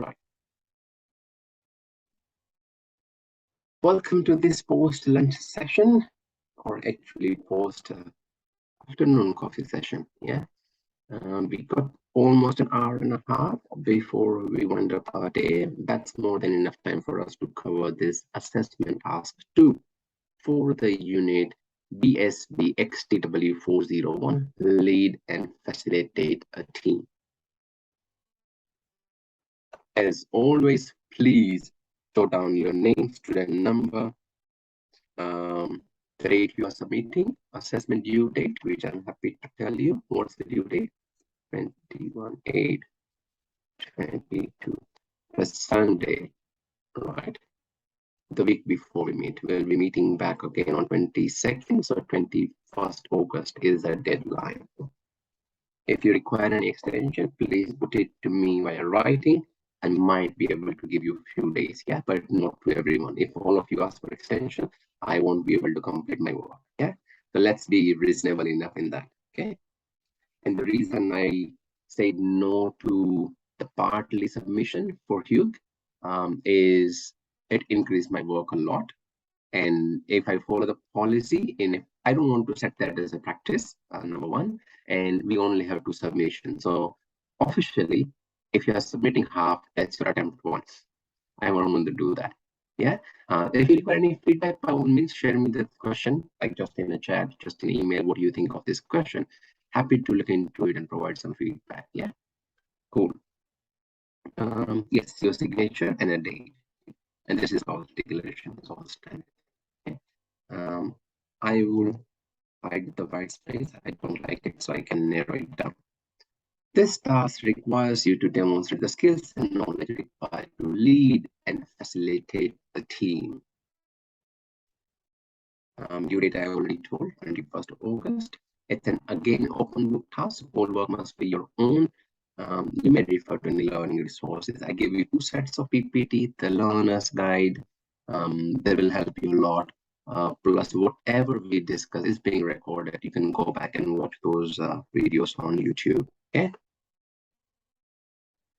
Right. Welcome to this post-lunch session, or actually post-afternoon coffee session. Yeah, we got almost an hour and a half before we wind up our day. That's more than enough time for us to cover this assessment task 2 for the unit BSBXTW401, lead and facilitate a team. As always, please jot down your name, student number, the date you are submitting, assessment due date, which I'm happy to tell you. What's the due date? 21/8/22. That's Sunday, right? The week before we meet. We'll be meeting back again on 22nd, so 21st August is the deadline. If you require an extension, please put it to me via writing. I might be able to give you a few days, yeah, but not to everyone. If all of you ask for extension, I won't be able to complete my work, yeah? So let's be reasonable enough in that, okay? And the reason I said no to the partly submission for Hugh is it increased my work a lot. And if I follow the policy, I don't want to set that as a practice, number one, and we only have 2 submissions. So officially, if you are submitting half, that's your attempt once. I won't want to do that. Yeah. If you require any feedback, by all means, share me the question, like just in a chat, just an email. What do you think of this question? Happy to look into it and provide some feedback. Yeah. Cool. Yes, your signature and a date. And this is all declaration, it's all standard. Okay. I will hide the white space. I don't like it, so I can narrow it down. This task requires you to demonstrate the skills and knowledge required to lead and facilitate the team. Due date I already told, 21st of August. It's an again open book task. All work must be your own. You may refer to any learning resources. I gave you 2 sets of PPT, the learner's guide. They will help you a lot. Plus whatever we discuss is being recorded. You can go back and watch those videos on YouTube, okay?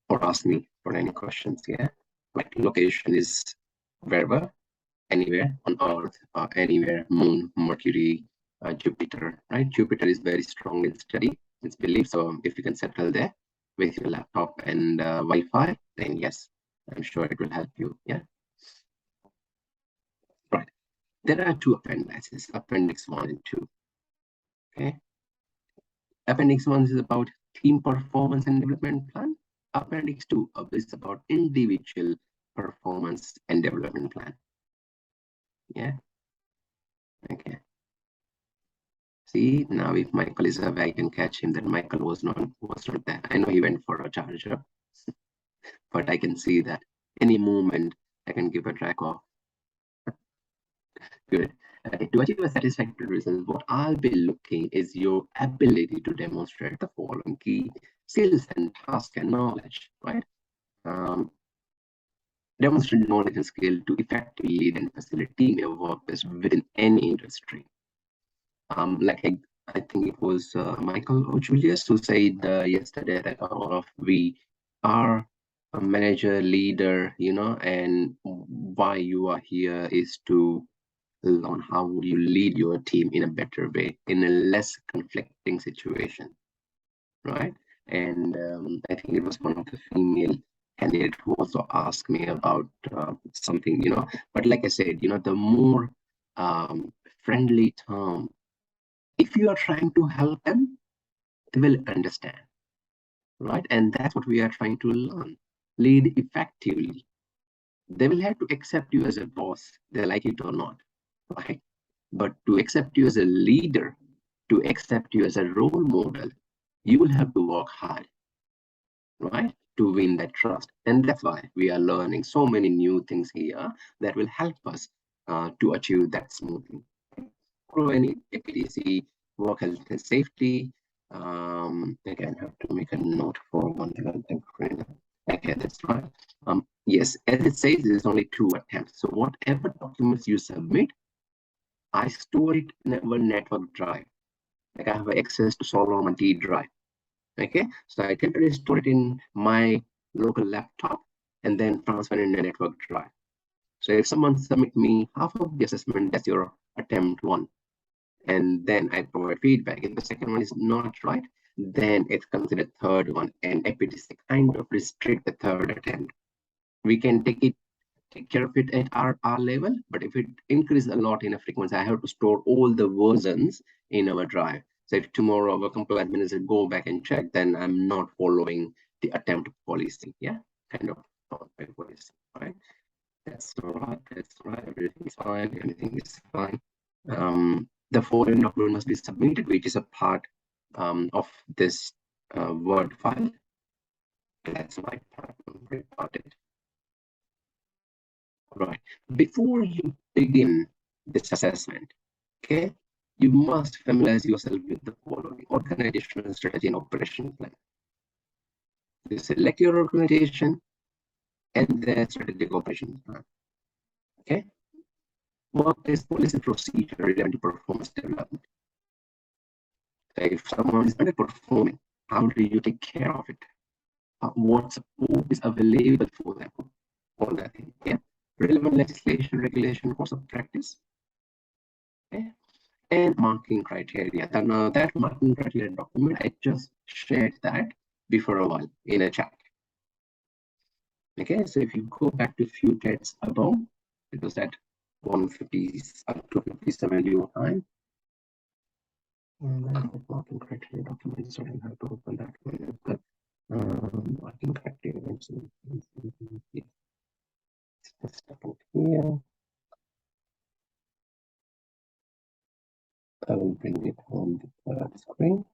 Or ask me for any questions, yeah? Like location is wherever, anywhere on Earth, anywhere, Moon, Mercury, Jupiter, right? Jupiter is very strong in study, it's believed. So if you can settle there with your laptop and Wi-Fi, then yes, I'm sure it will help you, yeah? Right. There are 2 appendices, Appendix 1 and 2. Okay. Appendix 1 is about team performance and development plan. Appendix 2 is about individual performance and development plan. Yeah. Okay. See, now if Michael is away, I can catch him that Michael was not there. I know he went for a charger, but I can see that any movement I can give a track of. Good. To achieve a satisfactory result, what I'll be looking is your ability to demonstrate the following key skills and task and knowledge, right? Demonstrate knowledge and skill to effectively lead and facilitate team work within any industry. Like I think it was Michael or Julius who said yesterday that all of we are a manager, leader, you know, and why you are here is to on how would you lead your team in a better way, in a less conflicting situation, right? And I think it was one of the female candidates who also asked me about something, you know, but like I said, you know, the more friendly term, if you are trying to help them, they will understand, right? And that's what we are trying to learn. Lead effectively. They will have to accept you as a boss, they like it or not, right? But to accept you as a leader, to accept you as a role model, you will have to work hard, right? To win that trust. And that's why we are learning so many new things here that will help us to achieve that smoothly. Grow any APDC, work health and safety. Again, I have to make a note for one thing. Okay, that's right. Yes, as it says, there's only 2 attempts. So whatever documents you submit, I store it in our network drive. Like I have access to Solomon D drive. Okay, so I temporarily store it in my local laptop, and then transfer in a network drive. So if someone submit me half of the assessment, that's your attempt 1. And then I provide feedback. If the second one is not right, then it's considered third one. And APTC kind of restrict the third attempt. We can take care of it at our level, but if it increases a lot in a frequency, I have to store all the versions in our drive. So if tomorrow our compliance manager go back and check, then I'm not following the attempt policy. Yeah, kind of policy, right? That's right. That's right. Everything's fine. Everything is fine. The following document must be submitted, which is a part of this Word file. That's my part. Reported. Right. Before you begin this assessment, okay, you must familiarize yourself with the following: organizational strategy and operation plan. You select your organization and the strategic operation plan. Okay. Workplace policy procedure relevant to performance development. So if someone is underperforming, how do you take care of it? What support is available for them? All that thing. Yeah. Relevant legislation, regulation, course of practice. Okay. And marking criteria. Then that marking criteria document, I just shared that before a while in a chat. Okay, so if you go back to a few chats above, it was at 150 up to 57 time. Marking criteria document, so I have to open that one. But marking criteria, yes. Let's step out here. I will bring it on the screen.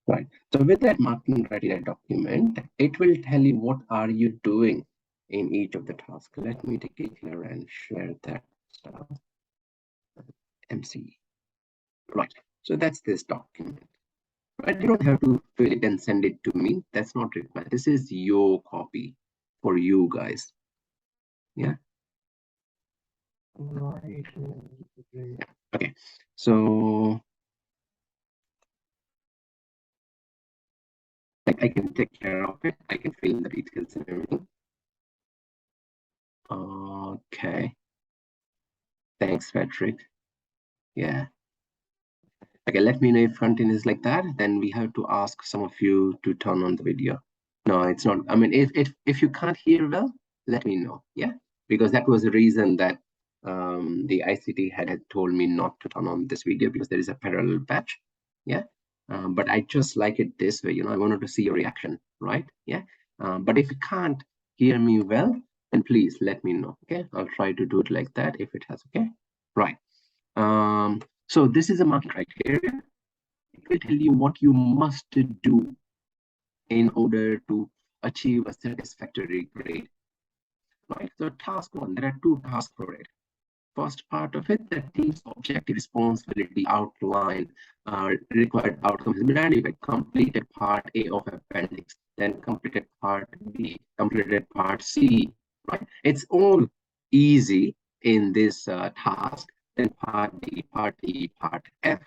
Right. So with that marking criteria document, it will tell you what are you doing in each of the tasks. Let me take it here and share that stuff. MC. Right. So that's this document. Right. You don't have to fill it and send it to me. That's not required. This is your copy for you guys. Yeah. Right. Okay. So I can take care of it. I can fill in the details and everything. Okay. Thanks, Patrick. Yeah. Okay, let me know if content is like that. Then we have to ask some of you to turn on the video. No, it's not. I mean, if you can't hear well, let me know. Yeah, because that was the reason that the ICT had told me not to turn on this video because there is a parallel patch. Yeah, but I just like it this way. You know, I wanted to see your reaction, right? Yeah. But if you can't hear me well, then please let me know. Okay, I'll try to do it like that if it has. Okay, right. So this is a marking criteria. It will tell you what you must do in order to achieve a satisfactory grade. Right. So task 1, there are 2 tasks for it. First part of it, the team's objective, responsibility, outline, required outcomes, evaluate, completed part A of appendix, then completed part B, completed part C. Right. It's all easy in this task. Then part D, part E, part F.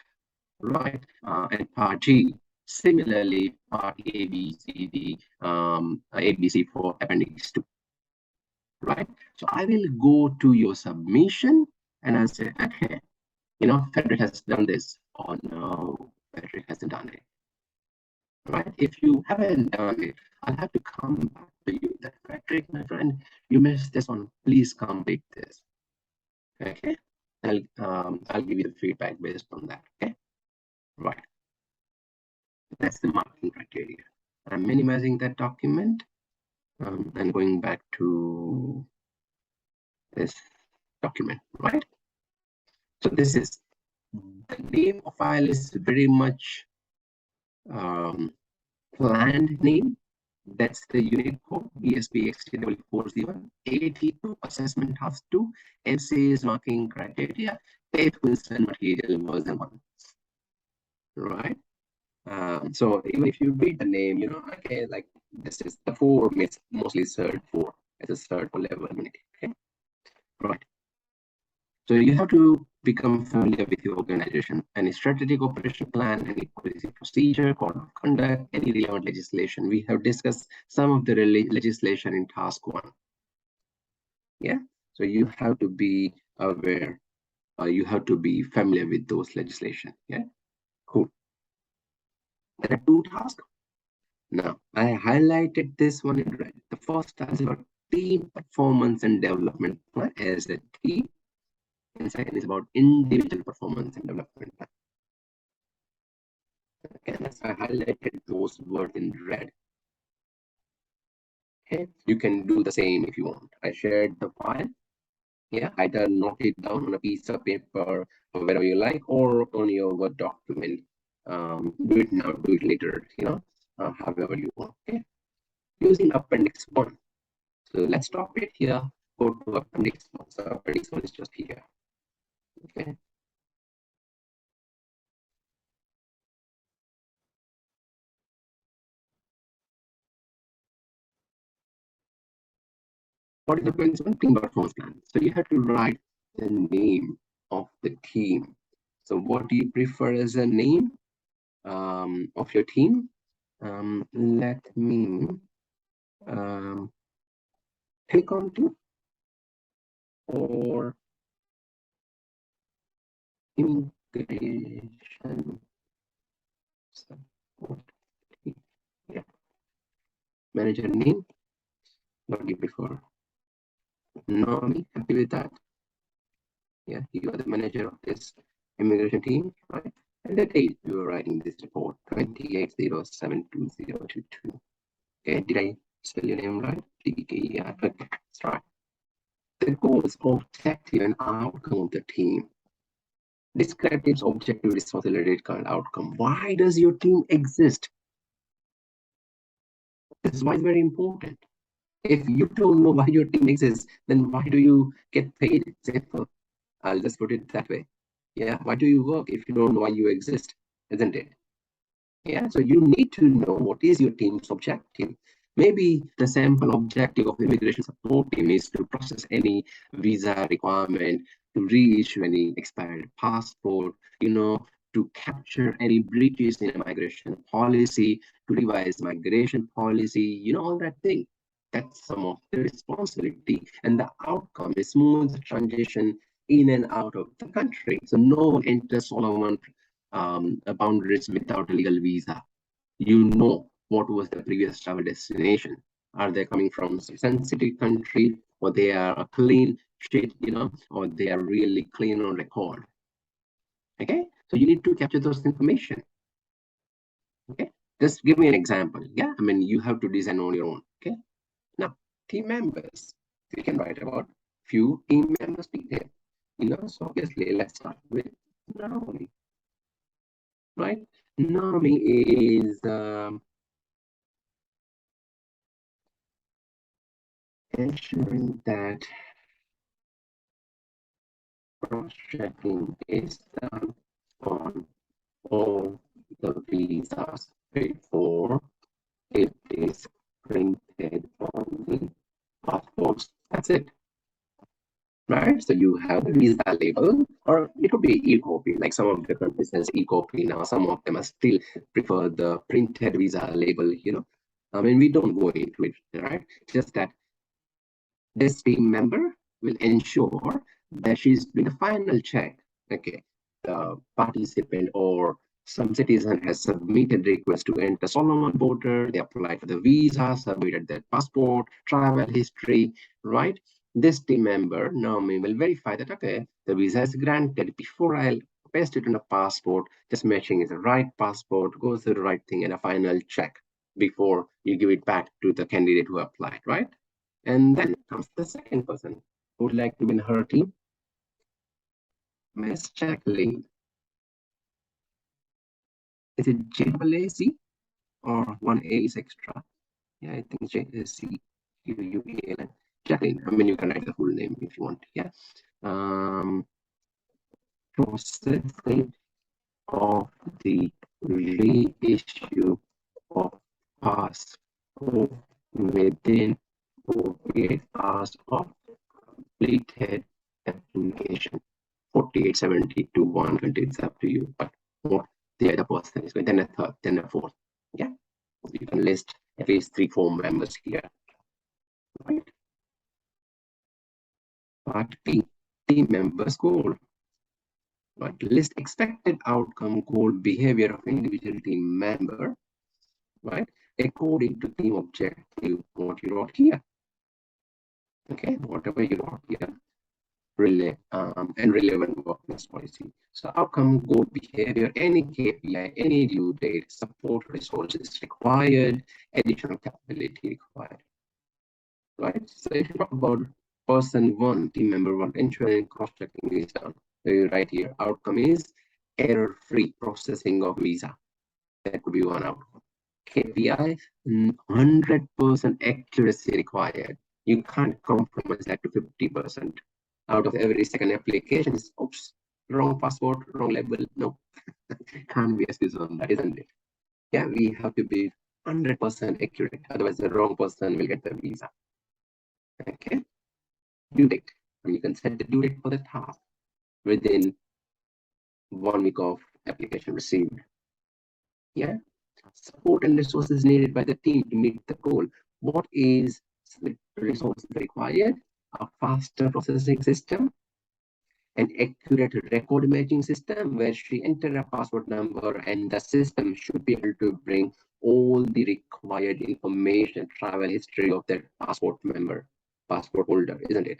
Right, and part G. Similarly, part A, B, C, D, A, B, C for appendix 2. Right, so I will go to your submission and I'll say, okay, you know, Frederick has done this, or no, Frederick hasn't done it. Right, if you haven't done it, I'll have to come back to you that Frederick, my friend, you missed this one, please complete this. Okay, I'll give you the feedback based on that. Okay. Right. That's the marking criteria. I'm minimizing that document and going back to this document, right? So this is the name of file is very much planned name. That's the unit code BSBXTW401. AT2 assessment task 2. MC is marking criteria. Date Wilson material version 1. Right. So even if you read the name, you know, okay, like this is the 4 means mostly third 4 as a third level unity. Okay, right. So you have to become familiar with your organization, any strategic operation plan, any policy procedure, code of conduct, any relevant legislation. We have discussed some of the legislation in task 1. Yeah, so you have to be aware, you have to be familiar with those legislation. Yeah, cool. There are 2 tasks. Now, I highlighted this one in red. The first task is about team performance and development plan as a team, and second is about individual performance and development plan. Okay, so I highlighted those words in red. Okay, you can do the same if you want. I shared the file. Yeah, either note it down on a piece of paper or wherever you like, or on your Word document. Do it now, do it later, however you want. Okay, using Appendix 1. So let's stop it here. Go to Appendix 1. So Appendix 1 is just here. Okay. What is the Appendix 1? Team performance plan. So you have to write the name of the team. So what do you prefer as a name of your team? Let me click on to or immigration support. Yeah. Manager name. What do you prefer? Normally, happy with that? Yeah, you are the manager of this immigration team, right? And the date you are writing this report, 28072022. Okay, did I spell your name right? Yeah, okay, that's right. The goals, objective, and outcome of the team. Describe team's objective, responsibility, and outcome. Why does your team exist? This is why it's very important. If you don't know why your team exists, then why do you get paid? Simple. I'll just put it that way. Yeah, why do you work if you don't know why you exist? Isn't it? Yeah, so you need to know what is your team's objective. Maybe the sample objective of the immigration support team is to process any visa requirement, to reissue any expired passport, to capture any breaches in a migration policy, to revise migration policy, all that thing. That's some of the responsibility. And the outcome is smooth transition in and out of the country. So no one enters Solomon boundaries without a legal visa. You know what was the previous travel destination. Are they coming from some sensitive country, or they are a clean shit, or they are really clean on record? Okay, so you need to capture those information. Okay, just give me an example. Yeah, I mean, you have to design on your own. Okay, now team members, we can write about few team members detail. So obviously, let's start with Naomi. Right? Naomi is ensuring that cross-checking is done on all the visas before it is printed on the passports. That's it. Right? So you have the visa label, or it could be e-copy. Like some of the countries has e-copy now. Some of them are still prefer the printed visa label. I mean, we don't go into it, right? Just that this team member will ensure that she's doing a final check. Okay, the participant or some citizen has submitted request to enter Solomon border. They applied for the visa, submitted their passport, travel history, right? This team member, Naomi, will verify that, okay, the visa is granted before I'll paste it on a passport, just matching is the right passport, goes to the right thing, and a final check before you give it back to the candidate who applied, right? And then comes the second person who would like to win her team, Miss Jacqueline. Is it J-A-C or one A is extra? Yeah, I think J-A-C-Q-U-E-L-N. Jacqueline. I mean, you can write the full name if you want. Yeah. Processing of the reissue of passport within 48 hours of completed application. 48, 72, 120, it's up to you. But what the other person is going, then a third, then a fourth. Yeah, you can list at least 3-4 members here, right? Part B, team members goal. Right? List expected outcome, goal, behavior of individual team member, right? According to team objective, what you wrote here. Okay, whatever you wrote here, and relevant workplace policy. So outcome, goal, behavior, any KPI, any due date, support resources required, additional capability required. Right? So if you talk about person one, team member one, ensuring cross-checking is done. Right here, outcome is error-free processing of visa. That could be one outcome. KPI, 100% accuracy required. You can't compromise that to 50%. Out of every second application is, oops, wrong passport, wrong label. No, can't be excuse on that, isn't it? Yeah, we have to be 100% accurate. Otherwise, the wrong person will get the visa. Okay, due date. And you can set the due date for the task within 1 week of application received. Yeah, support and resources needed by the team to meet the goal. What is the resources required? A faster processing system, an accurate record matching system where she enter a passport number and the system should be able to bring all the required information, travel history of that passport member, passport holder, isn't it?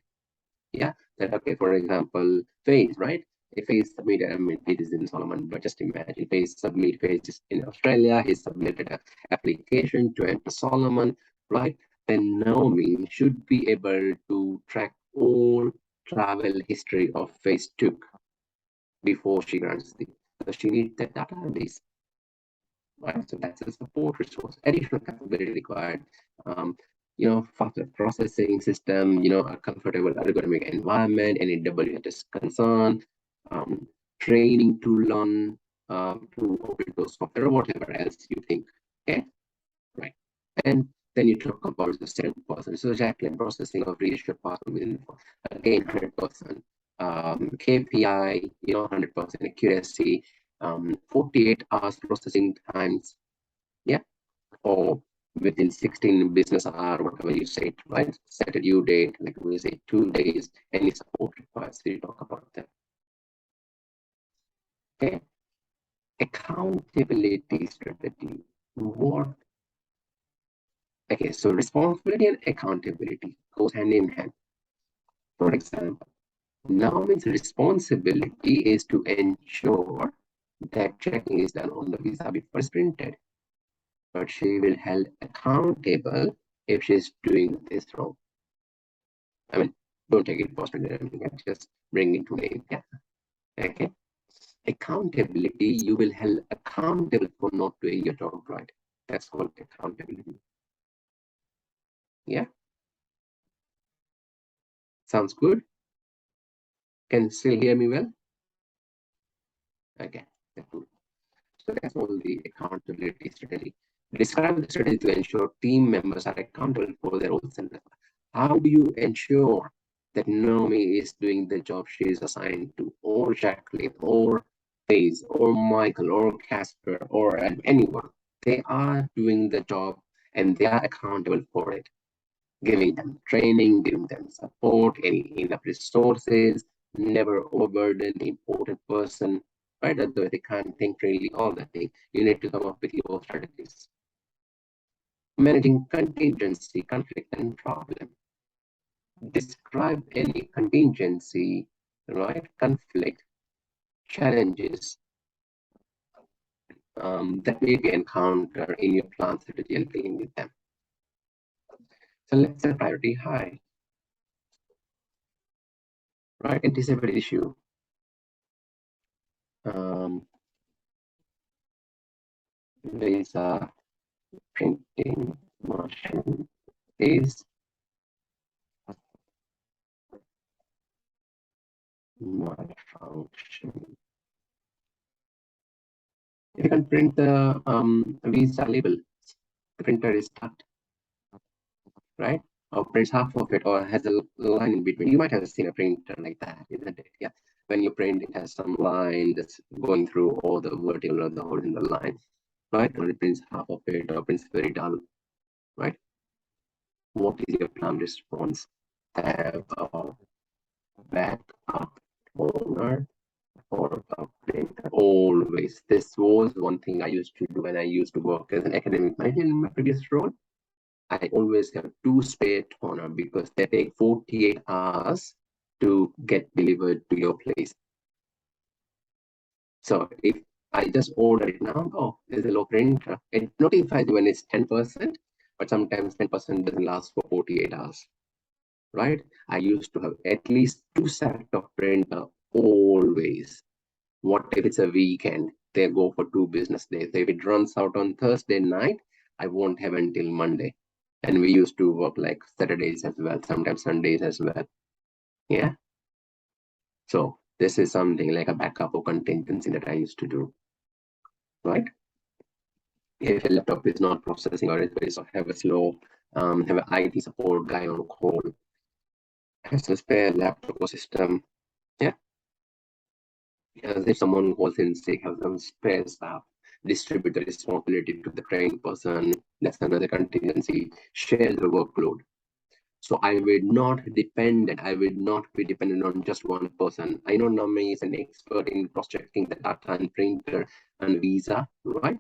Yeah, that okay, for example, Face, right? If Face submitted, I mean, it is in Solomon, but just imagine Face is in Australia, he submitted an application to enter Solomon, right? Then Naomi should be able to track all travel history of Face took before she grants the, so she needs that database, right? So that's a support resource, additional capability required. Faster processing system, a comfortable ergonomic environment, any WHS concern, training to learn to open those software or whatever else you think. Okay, right. And then you talk about the second person. So Jacqueline processing of reassured partner within again 100%. KPI, 100% accuracy, 48 hours processing times. Yeah, or within 16 business hour, whatever you say, right? Set a due date, like we say 2 days, any support required. So you talk about that. Okay. Accountability strategy. What? Okay, so responsibility and accountability goes hand in hand. For example, Naomi's responsibility is to ensure that checking is done on the visa before it's printed. But she will held accountable if she's doing this wrong. I mean, don't take it personally or anything, just bring it to me. Yeah. Okay. Accountability, you will held accountable for not doing your job right. That's called accountability. Yeah. Sounds good? Can still hear me well? Okay. So that's all the accountability strategy. Describe the strategy to ensure team members are accountable for their roles and how do you ensure that Naomi is doing the job she is assigned to, or Jacqueline, or Faze, or Michael, or Casper, or anyone. They are doing the job and they are accountable for it. Giving them training, giving them support, any enough resources, never overburden the important person, right? Otherwise, they can't think really all the thing. You need to come up with your strategies. Managing contingency, conflict, and problem. Describe any contingency, right? Conflict, challenges that may be encountered in your plan strategy and dealing with them. So let's set priority high, right? Anticipate issue. Visa printing machine is malfunction. You can print the visa label. The printer is stuck, right? Or prints half of it, or has a line in between. You might have seen a printer like that, isn't it? Yeah. when you print, it has some line that's going through all the vertical or the horizontal line, right? Or it prints half of it, or prints very dull, right? What is your plan response? Have a backup owner for a printer. Always. This was one thing I used to do when I used to work as an academic manager in my previous role. I always have 2 spare toner because they take 48 hours to get delivered to your place. So if I just order it now, oh, there's a low printer. It notifies when it's 10%, but sometimes 10% doesn't last for 48 hours, right? I used to have at least 2 sets of printer always. What if it's a weekend? They go for 2 business days. If it runs out on Thursday night, I won't have until Monday. And we used to work like Saturdays as well, sometimes Sundays as well. Yeah. So this is something like a backup or contingency that I used to do, right? If a laptop is not processing or it's have a slow, have an IT support guy on call, has a spare laptop or system. Yeah. If someone calls in sick, have some spare staff, distribute the responsibility to the trained person. That's another contingency. Share the workload. So I will not be dependent on just one person. I know Nami is an expert in cross-checking the data and printer and visa, right?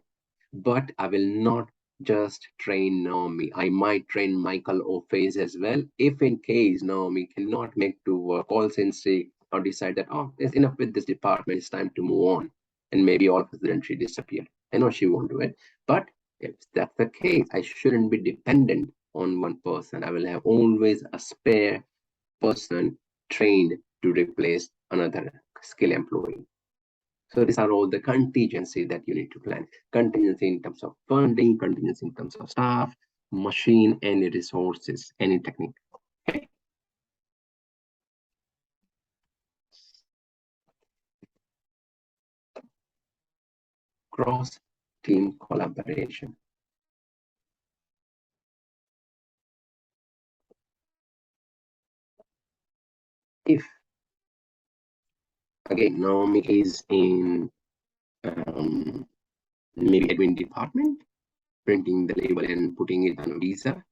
But I will not just train Naomi. I might train Michael or Faze as well. If in case Naomi cannot make to work, calls in sick, or decide that, oh, there's enough with this department, it's time to move on. And maybe all of a sudden she disappeared. I know she won't do it. But if that's the case, I shouldn't be dependent on one person. I will have always a spare person trained to replace another skill employee. So these are all the contingency that you need to plan. Contingency in terms of funding, contingency in terms of staff, machine, any resources, any technique. Okay. Cross-team collaboration. If, again, Naomi is in maybe admin department, printing the label and putting it on a visa,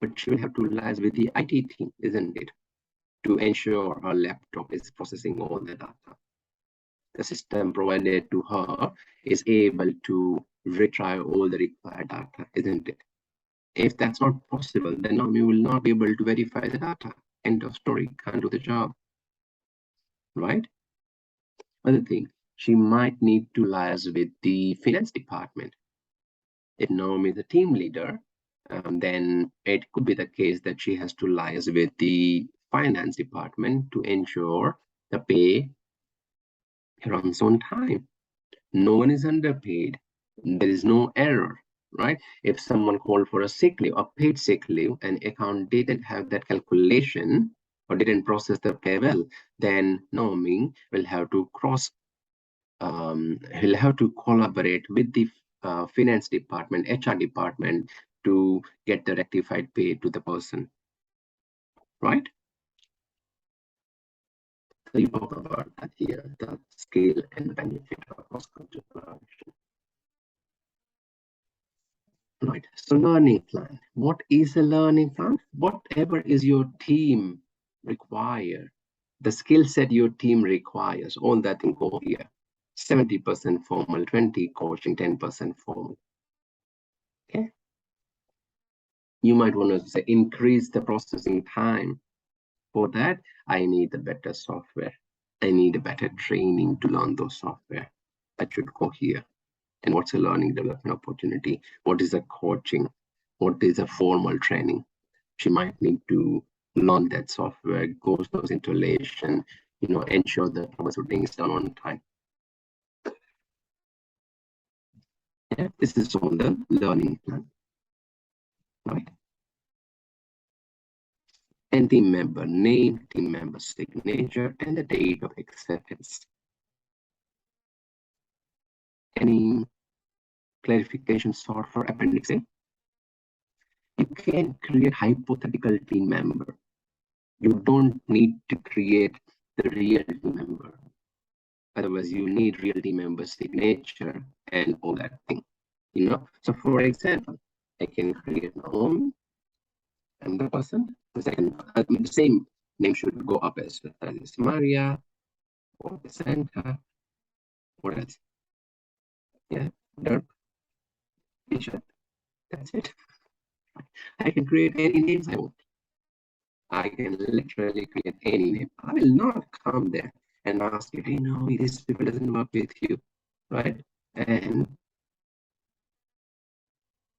but she will have to liaise with the IT team, isn't it? To ensure her laptop is processing all the data. The system provided to her is able to retrieve all the required data, isn't it? If that's not possible, then Naomi will not be able to verify the data. End of story, can't do the job, right? Other thing, she might need to liaise with the finance department. If Naomi is a team leader, then it could be the case that she has to liaise with the finance department to ensure the pay runs on time. No one is underpaid. There is no error, right? If someone called for a sick leave, a paid sick leave, and account didn't have that calculation or didn't process the pay well, then Naomi will have to he'll have to collaborate with the finance department, HR department to get the rectified pay to the person, right? So you talk about that here, the scale and benefit of cross-cultural collaboration. Right. So learning plan. What is a learning plan? Whatever is your team require, the skill set your team requires, all that can go here. 70% formal, 20 coaching, 10% formal. Okay. You might want to say increase the processing time. For that, I need a better software. I need a better training to learn those software. That should go here. And what's a learning development opportunity? What is a coaching? What is a formal training? She might need to learn that software, go those installation, ensure that troubleshooting is done on time. Yeah, this is all the learning plan, right? And team member name, team member signature, and the date of acceptance. Any clarification sought for Appendix A? You can create hypothetical team member. You don't need to create the real team member. Otherwise, you need real team member signature and all that thing. So for example, I can create my own and the person. The second, the same name should go up as Maria or the Santa. What else? Yeah, Dirk, T-shirt. That's it. I can create any names I want. I can literally create any name. I will not come there and ask you, this people doesn't work with you, right? And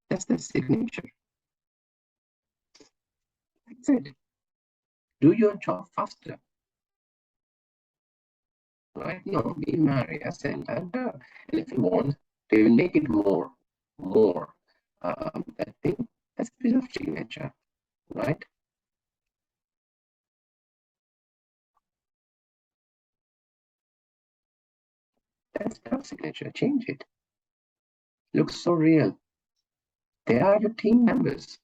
that's the signature. That's it. Do your job faster, right? No, be Maria, Santa, and if you want, they will make it more. I think that's a bit of signature, right? That's not signature. Change it. Looks so real. They are your team members.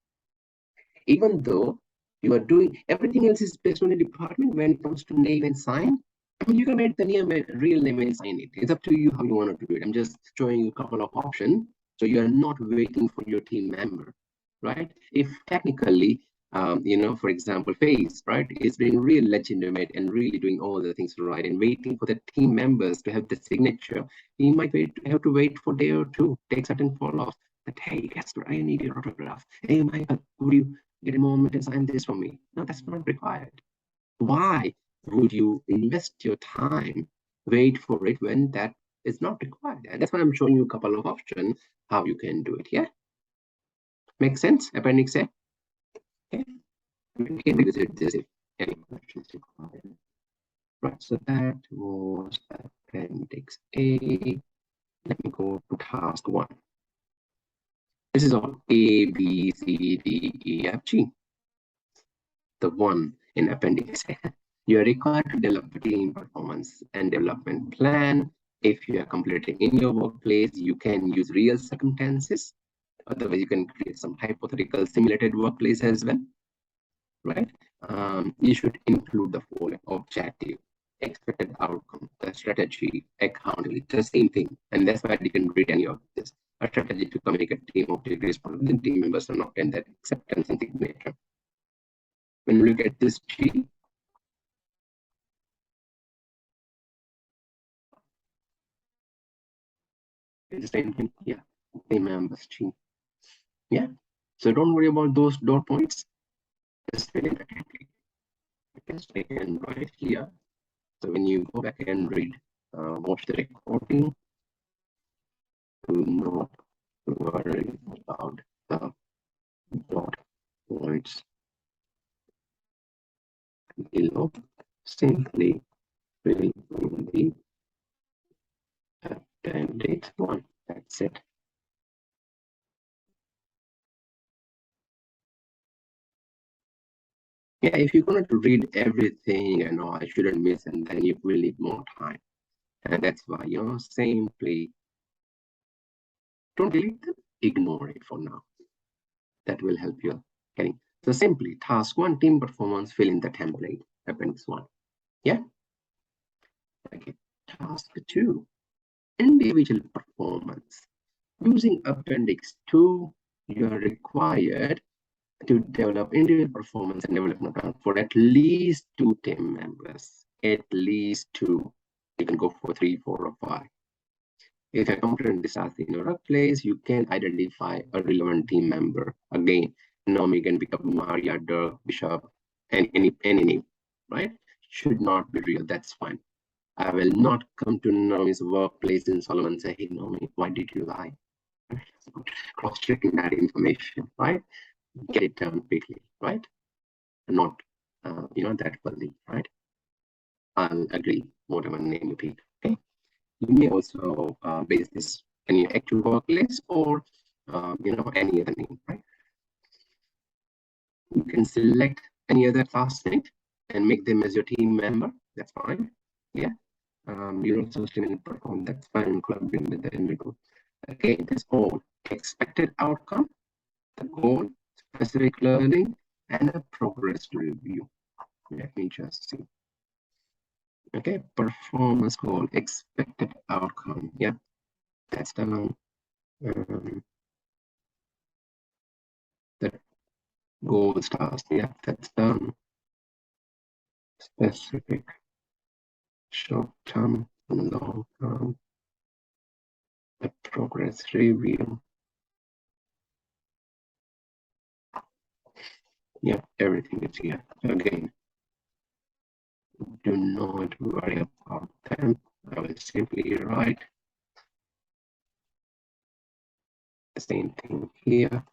Even though you are doing everything else is based on the department when it comes to name and sign, you can make the name real name and sign it. It's up to you how you want to do it. I'm just showing you a couple of options so you are not waiting for your team member, right? If technically, for example, Face, right, is being real legitimate and really doing all the things right and waiting for the team members to have the signature, he might have to wait for a day or two, take certain follow-ups. But hey, guess what? I need your autograph. Hey, Michael, would you get a moment and sign this for me? No, that's not required. Why would you invest your time, wait for it when that is not required? And that's why I'm showing you a couple of options how you can do it. Yeah, make sense? Appendix A. Okay, we can revisit this if any questions required. Right, so that was appendix A. Let me go to task 1. This is all A, B, C, D, E, F, G. The one in appendix A. You are required to develop a team performance and development plan. If you are completing in your workplace, you can use real circumstances. Otherwise, you can create some hypothetical simulated workplace as well, right? You should include the following: objective, expected outcome, the strategy, accountability, the same thing. And that's why you can read any of this. A strategy to communicate team objectives for the team members are not in that acceptance and signature. When we look at this G, it's the same thing. Yeah, team members G. Yeah. So don't worry about those dot points. Just fill in the template. Because I can write here. So when you go back and read, watch the recording, do not worry about the dot points below. Simply fill in the appendix 1. That's it. Yeah, if you're going to read everything and I shouldn't miss, and then you will need more time. And that's why, simply don't delete them, ignore it for now. That will help you getting. So simply task 1, team performance, fill in the template, appendix 1. Yeah. Okay. Task 2, individual performance. Using appendix 2, you are required to develop individual performance and development plan for at least 2 team members. At least 2. You can go for 3, 4, or 5. If a component disaster in your workplace, you can identify a relevant team member. Again, Naomi can pick up Maria, Dirk, Bishop, and any name, right? Should not be real. That's fine. I will not come to Naomi's workplace in Solomon and say, hey, Naomi, why did you lie? Cross-checking that information, right? Get it done quickly, right? Not, that early, right? I'll agree, whatever name you pick, okay? You may also base this in your actual workplace or, any other name, right? You can select any other classmate and make them as your team member. That's fine. Yeah. You're also still in perform. That's fine. Clubbing with the individual. Okay, that's all. Expected outcome, the goal, specific learning, and a progress review. Let me just see. Okay, performance goal, expected outcome. Yeah, that's done. The goals task. Yeah, that's done. Specific, short term, long term. The progress review. Yeah, everything is here. Again, do not worry about them. I will simply write the same thing here.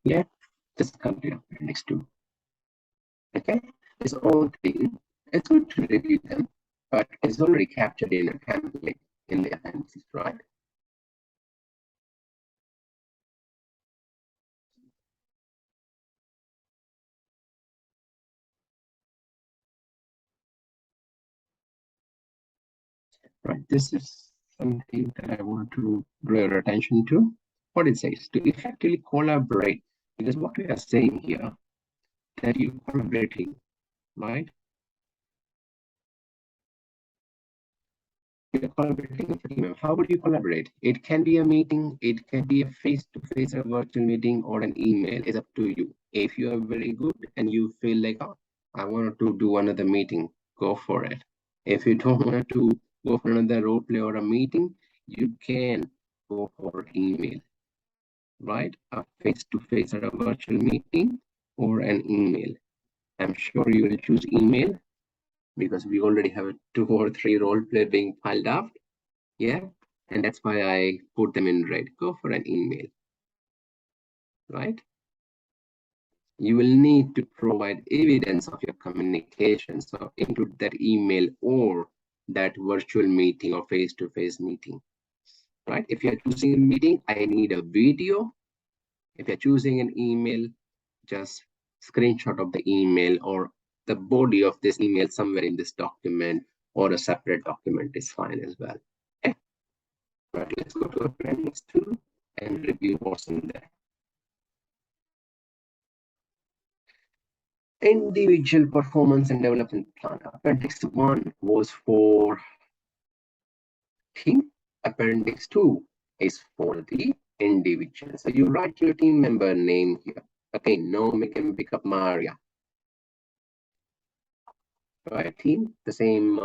Yeah, just continue next to. Okay, this all thing, it's good to review them, but it's already captured in a template in the appendices, right? Right, this is something that I want to draw your attention to. What it says, to effectively collaborate, because what we are saying here, that you're collaborating, right? You're collaborating with a team member. How would you collaborate? It can be a meeting, it can be a face-to-face or virtual meeting, or an email. It's up to you. If you are very good and you feel like, oh, I want to do another meeting, go for it. If you don't want to go for another role play or a meeting, you can go for email, right? A face-to-face or a virtual meeting or an email. I'm sure you will choose email because we already have 2 or 3 role play being piled up. Yeah, and that's why I put them in red. Go for an email, right? You will need to provide evidence of your communication. So include that email or that virtual meeting or face-to-face meeting, right? If you're choosing a meeting, I need a video. If you're choosing an email, just screenshot of the email or the body of this email somewhere in this document or a separate document is fine as well. Okay. But let's go to appendix 2 and review what's in there. Individual performance and development plan. Appendix 1 was for team. Appendix 2 is for the individual. So you write your team member name here. Okay, no, we can pick up Maria. Right, team, the same,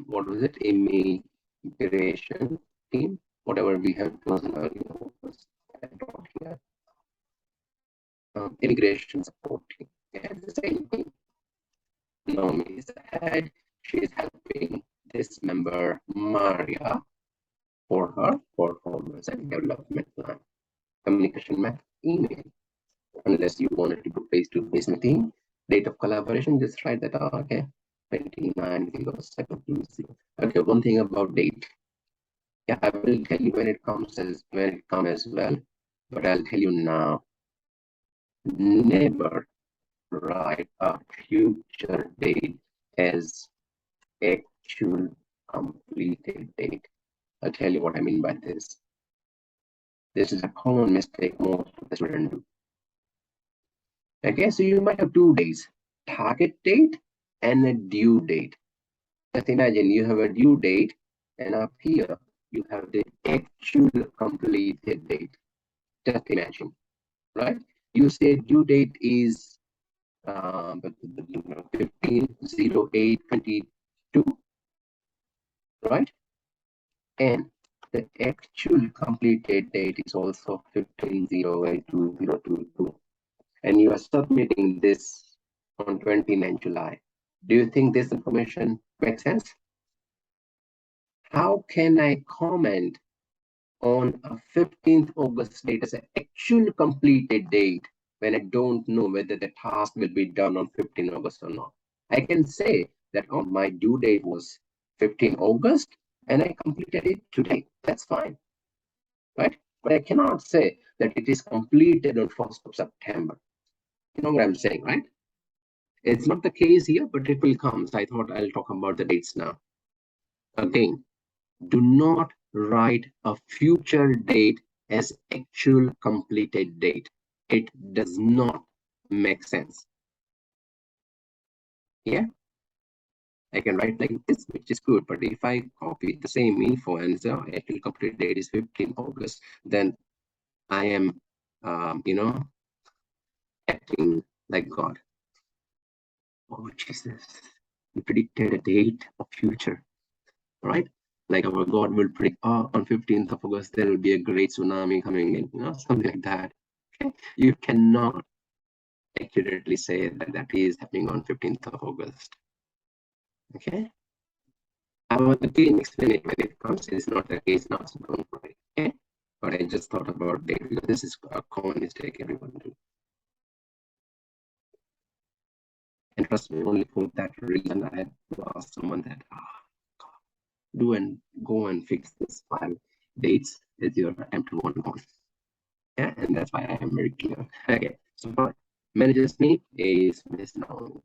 what was it? Immigration team, whatever we have chosen earlier was here. Immigration support team. Yeah, the same thing. Naomi is the head. She is helping this member, Maria, for her performance and development plan. Communication method, email. Unless you wanted to do face-to-face meeting, date of collaboration, just write that out. Okay, 29/07/20. Okay, one thing about date. Yeah, I will tell you when it comes as well, but I'll tell you now. Never write a future date as actual completed date. I'll tell you what I mean by this. This is a common mistake most of the students do. Okay, so you might have 2 days, target date and a due date. Just imagine you have a due date and up here you have the actual completed date. Just imagine, right? You say due date is 15/08/22, right? And the actual completed date is also 15/08/2022. And you are submitting this on 29 July. Do you think this information makes sense? How can I comment on a 15th August date as an actual completed date when I don't know whether the task will be done on 15 August or not? I can say that, oh, my due date was 15 August and I completed it today. That's fine, right? But I cannot say that it is completed on 1st of September. You know what I'm saying, right? It's not the case here, but it will come. So I thought I'll talk about the dates now. Again, do not write a future date as actual completed date. It does not make sense. Yeah, I can write like this, which is good. But if I copy the same info and the actual complete date is 15th August, then I am, acting like God. Oh, Jesus. He predicted a date of future, right? Like our God will predict, on 15th of August, there will be a great tsunami coming in, something like that. Okay? You cannot accurately say that that is happening on 15th of August. Okay? I will again explain it when it comes. It's not the case now, so don't worry. Okay? But I just thought about date because this is a common mistake everyone do. And trust me, only for that reason I had to ask someone that, do and go and fix this file dates as your attempt one point. Yeah, and that's why I am very clear. Okay, so for manager's name is Miss Naomi.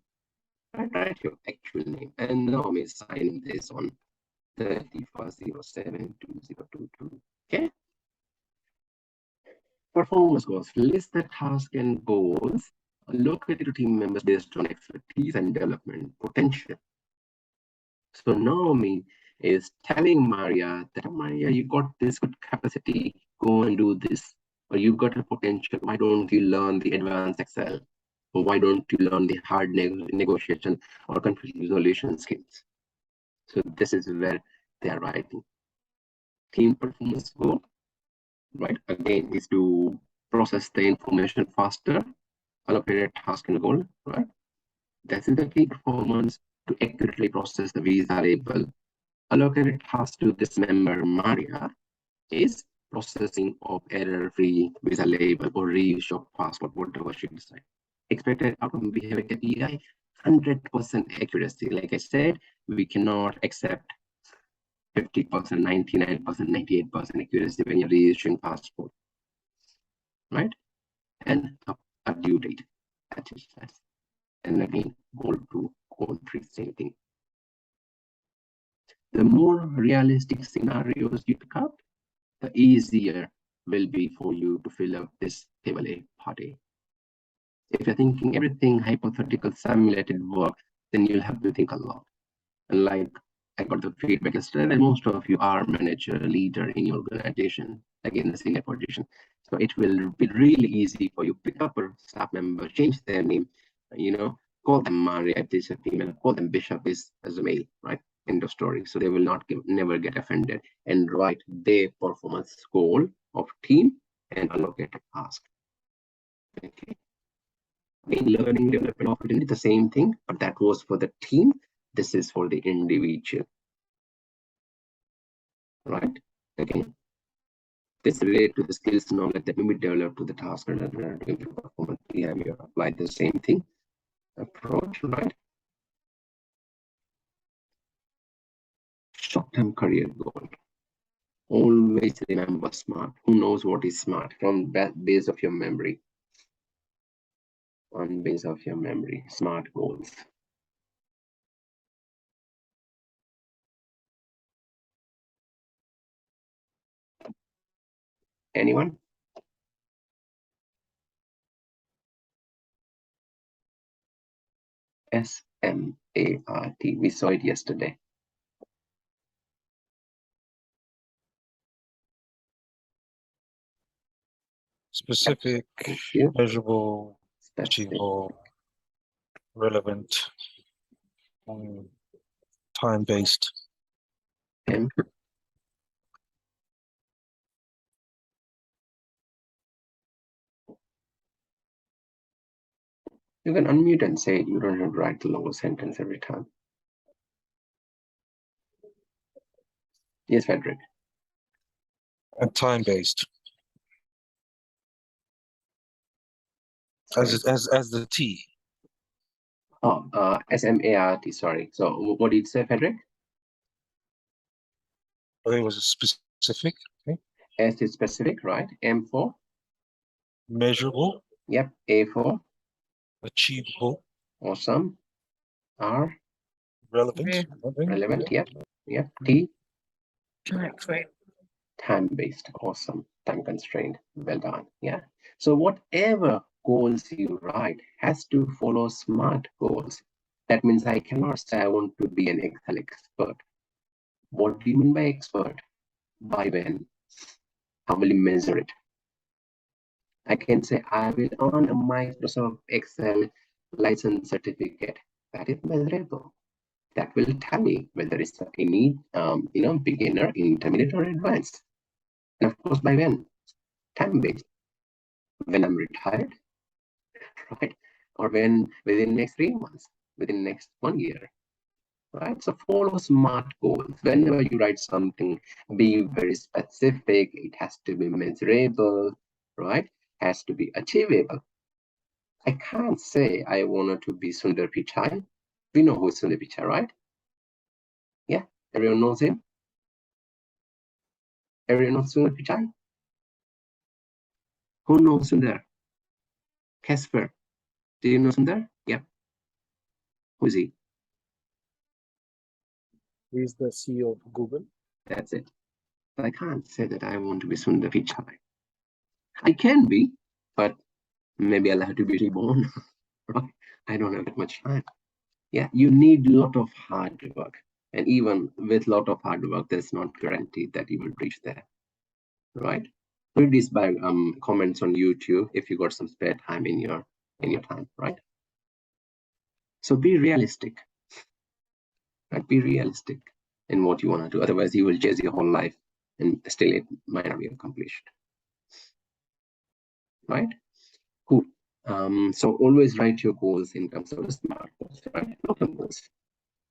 Write your actual name, and Naomi is signing this on 31/07/2022. Okay. Performance goals. List the task and goals allocated to team members based on expertise and development potential. So Naomi is telling Maria that, Maria, you got this good capacity, go and do this. Or you got a potential, why don't you learn the advanced Excel? Or why don't you learn the hard negotiation or conflict resolution skills? So this is where they are writing. Team performance goal, right? Again, is to process the information faster, allocated task and goal, right? This is the key performance to accurately process the visa label. Allocated task to this member, Maria, is processing of error-free visa label or reuse of passport, whatever she decides. Expected outcome, we have a KPI, 100% accuracy. Like I said, we cannot accept 50%, 99%, 98% accuracy when you're reissuing passport, right? And a due date. That is that. And again, goal 2, goal 3, same thing. The more realistic scenarios you pick up, the easier will be for you to fill up this table A, part A. If you're thinking everything hypothetical simulated work, then you'll have to think a lot. And like I got the feedback yesterday that most of you are manager, leader in your organization, like in the senior position. So it will be really easy for you to pick up a staff member, change their name, call them Maria if this is a female, call them Bishop as a male, right? End of story. So they will never get offended and write their performance goal of team and allocate a task. Okay. In learning development opportunity, the same thing, but that was for the team. This is for the individual. Right? Again, this relates to the skills knowledge that may be developed to the task and performance. We have here applied the same thing approach, right? Short-term career goal. Always remember SMART. Who knows what is SMART? From base of your memory. On base of your memory, SMART goals. Anyone? SMART. We saw it yesterday. Specific, measurable, achievable, relevant, time-based. You can unmute and say it. You don't have to write the longer sentence every time. Yes, Frederick. And time-based. As the T. Oh, SMART, sorry. So what did you say, Frederick? I think it was a specific. Okay. S is specific, right? M for? Measurable. Yep. A for? Achievable. Awesome. R? Relevant. Relevant, yep. Yep. T? Time-based. Awesome. Time constrained. Well done. Yeah. So whatever goals you write has to follow SMART goals. That means I cannot say I want to be an Excel expert. What do you mean by expert? By when? How will you measure it? I can say I will earn a Microsoft Excel license certificate. That is measurable. That will tell me whether it's any beginner, intermediate, or advanced. And of course, by when? Time-based. When I'm retired, right? Or when within the next 3 months, within the next 1 year, right? So follow SMART goals. Whenever you write something, be very specific. It has to be measurable, right? Has to be achievable. I can't say I wanted to be Sundar Pichai. We know who is Sundar Pichai, right? Yeah, everyone knows him. Everyone knows Sundar Pichai. Who knows Sundar? Casper. Do you know Sundar? Yeah. Who is he? He's the CEO of Google. That's it. I can't say that I want to be Sundar Pichai. I can be, but maybe I'll have to be reborn. Right? I don't have that much time. Yeah, you need a lot of hard work. And even with a lot of hard work, there's not guaranteed that you will reach there. Right? Read these by comments on YouTube if you got some spare time in your time, right? So be realistic. Right? Be realistic in what you want to do. Otherwise, you will chase your whole life and still it might not be accomplished. Right? Cool. So always write your goals in terms of the SMART goals, right? Long-term goals.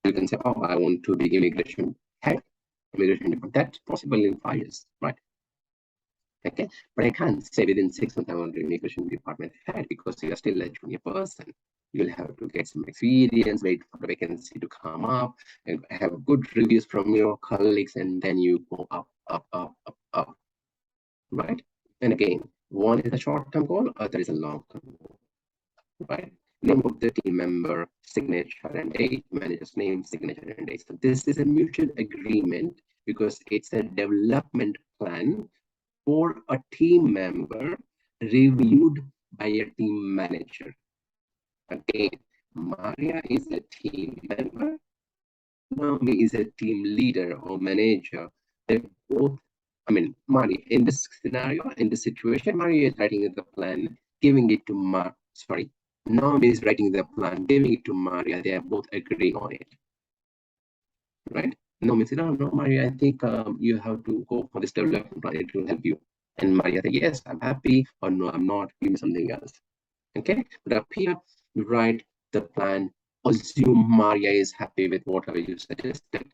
You can say, oh, I want to be immigration head, immigration department. That's possible in 5 years, right? Okay, but I can't say within 6 months I want to be immigration department head because you're still a junior person. You'll have to get some experience, wait for the vacancy to come up, and have good reviews from your colleagues, and then you go up, up, up, up, up, right? And again, one is a short-term goal, other is a long-term goal, right? Name of the team member, signature and date, manager's name, signature and date. So this is a mutual agreement because it's a development plan for a team member reviewed by a team manager. Again, Maria is a team member, Naomi is a team leader or manager. They both, Maria, in this scenario, in this situation, Maria is writing the plan, giving it to Naomi is writing the plan, giving it to Maria. They are both agreeing on it, right? Naomi said, no, Maria, I think you have to go for this development plan. It will help you. And Maria said, yes, I'm happy, or no, I'm not, give me something else. Okay, but up here, you write the plan, assume Maria is happy with whatever you suggested,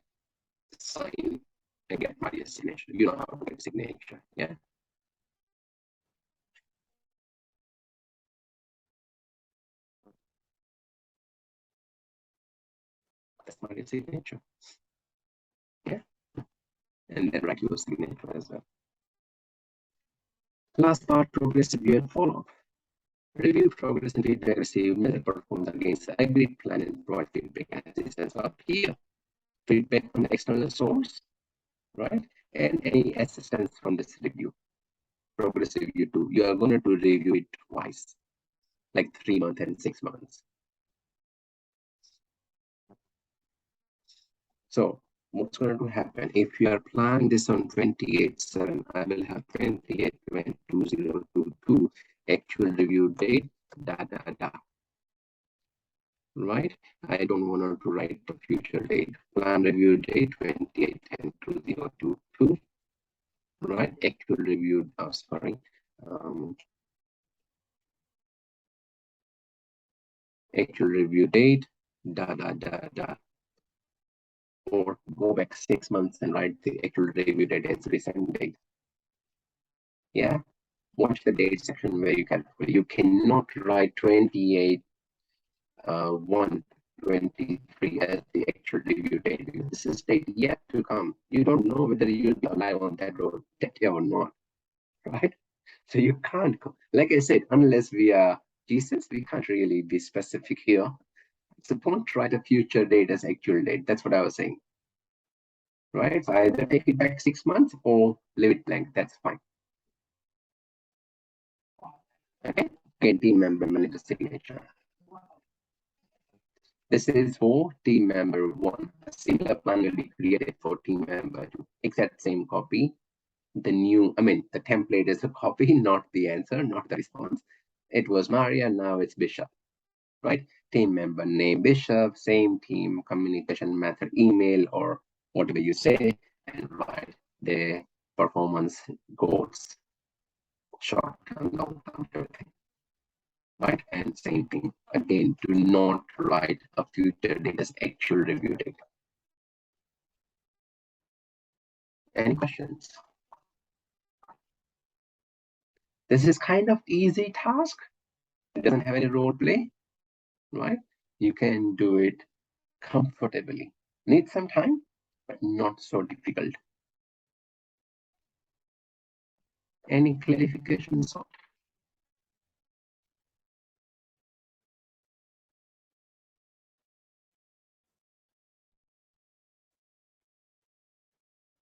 sign, and get Maria's signature. You know how to get signature, yeah? That's Maria's signature, yeah? And then write your signature as well. Last part, progress review and follow-up. Review progress and feedback received, measure performance against the agreed plan and provide feedback and assistance up here. Feedback from the external source, right? And any assistance from this review. Progress review too. You are going to review it twice, like 3 months and 6 months. So what's going to happen if you are planning this on 28/7? I will have 28/2022 actual review date, right? I don't want to write the future date. Plan review date 28/10/2022, right? Actual review, actual review date, or go back 6 months and write the actual review date as recent date. Yeah, watch the date section where you cannot write 28/1/23 as the actual review date because this is date yet to come. You don't know whether you'll be alive on that day or not, right? So you can't, like I said, unless we are Jesus, we can't really be specific here. So don't write a future date as actual date. That's what I was saying. Right? So either take it back 6 months or leave it blank. That's fine. Okay. Team member manager signature. This is for team member 1. A similar plan will be created for team member 2. Exact same copy. The template is a copy, not the answer, not the response. It was Maria, now it's Bishop, right? Team member name Bishop, same team, communication method, email, or whatever you say, and write the performance goals, short-term, long-term, everything. Right, and same thing again, do not write a future data's actual review date. Any questions? This is kind of easy task. It doesn't have any role play, right? You can do it comfortably. Need some time, but not so difficult. Any clarifications?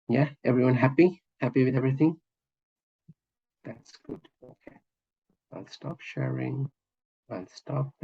Yeah, everyone happy? Happy with everything? That's good. Okay. I'll stop sharing. I'll stop